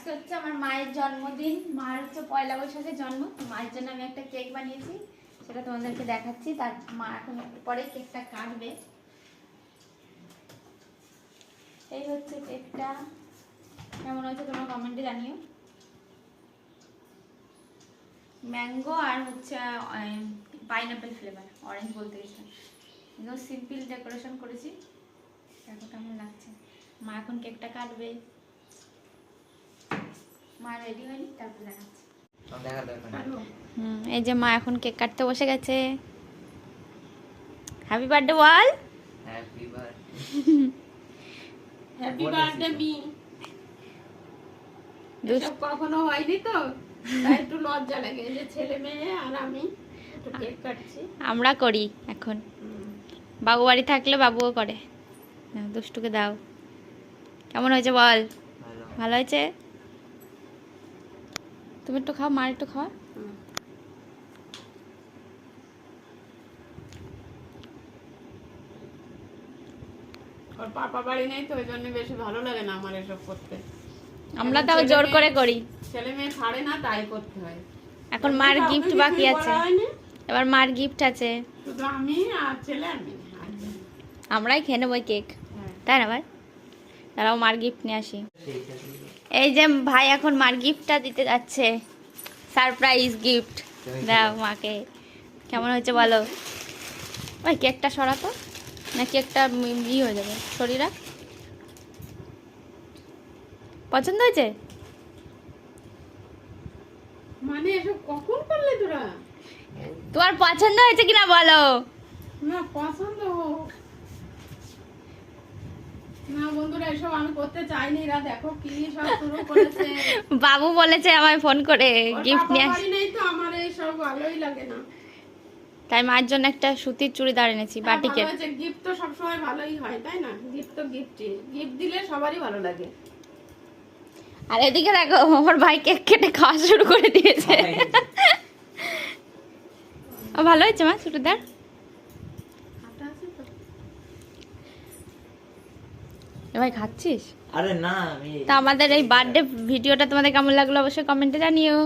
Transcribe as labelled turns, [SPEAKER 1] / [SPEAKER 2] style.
[SPEAKER 1] আজকে হচ্ছে আমার মায়ের জন্মদিন। মার হচ্ছে পয়লা বৈশাখে জন্ম, তো মায়ের জন্য আমি একটা কেক বানিয়েছি, সেটা তোমাদেরকে দেখাচ্ছি। তার মা এখন একটু পরে কেকটা কাটবে। এই হচ্ছে কেকটা, কেমন হয়েছে তোমরা কমেন্টে জানিও। ম্যাঙ্গো আর হচ্ছে পাইনাপেল ফ্লেভার, অরেঞ্জ বলতে গেছিলাম। একদম সিম্পল ডেকোরেশন করেছি, দেখো কেমন লাগছে। মা এখন কেকটা কাটবে, মা রেডি হয়নি, তারপর দেখাচ্ছি। এই যে মা এখন কেক কাটতে বসে গেছে। হ্যাপি বার্থডে বল।
[SPEAKER 2] Happy birthday.
[SPEAKER 3] হ্যাপি বার্থডে মি। দুষ্ট কখনো হয়নি তো, তাই একটু লজ্জা লাগে যে ছেলে মেয়ে আর আমি একটু কেক কাটছি।
[SPEAKER 1] আমরা করি এখন, বাবু বাড়ি থাকলে বাবুও করে। নাও, দুষ্টুকে দাও। কেমন হয়েছে বল? ভালো হয়েছে? তুমি একটু খাও, মার একটু খাও।
[SPEAKER 3] ওর পাপা বাড়ি নেই তো, ওই জন্য বেশি ভালো লাগে না আমার এসব করতে।
[SPEAKER 1] আমরা তাও জোর করে করি।
[SPEAKER 3] ছেলে মেয়ে ছাড়ে না, তাই করতে হয়।
[SPEAKER 1] এখন মার গিফট বাকি আছে, এবার মার গিফট আছে।
[SPEAKER 3] শুধু আমি আর ছেলে, আমি
[SPEAKER 1] আমরাই খেয়ে নেবো কেক, তাই না ভাই? তারাও মার গিফট নিয়ে আসি। এই যে ভাই এখন মার গিফটটা দিতে যাচ্ছে, সারপ্রাইজ গিফট। দাও মাকে। কেমন হয়েছে বলো ভাই? কেকটা সরাতো, না কেকটা ই হয়ে যাবে, সরিয়ে রাখ। পছন্দ হয়েছে?
[SPEAKER 3] মানে এসব কখন করলে তোরা?
[SPEAKER 1] তোমার পছন্দ হয়েছে কিনা বলো?
[SPEAKER 3] না পছন্দ হোক না বন্ধুরা, এসব আমি করতে চাইনি। এরা দেখো কি সব শুরু করেছে।
[SPEAKER 1] বাবু বলেছে আমায় ফোন করে গিফট নিয়ে
[SPEAKER 3] আসি নেই তো, আমার এইসব ভালোই লাগে না।
[SPEAKER 1] তাই মার জন্য একটা সুতির চুড়িদার এনেছি, বাটিকের।
[SPEAKER 3] গিফট তো সবসময় ভালোই হয়, তাই না? গিফট তো গিফটই, গিফট দিলে সবারই ভালো লাগে।
[SPEAKER 1] আর এদিকে দেখো আমার ভাই কেক কেটে খাওয়া শুরু করে দিয়েছে। ভালো হয়েছে মা চুড়িদার? ভাই খাচ্ছিস?
[SPEAKER 2] আরে না, আমি
[SPEAKER 1] তা আমাদের এই বার্থডে ভিডিওটা তোমাদের কেমন লাগলো অবশ্যই কমেন্টে জানিও।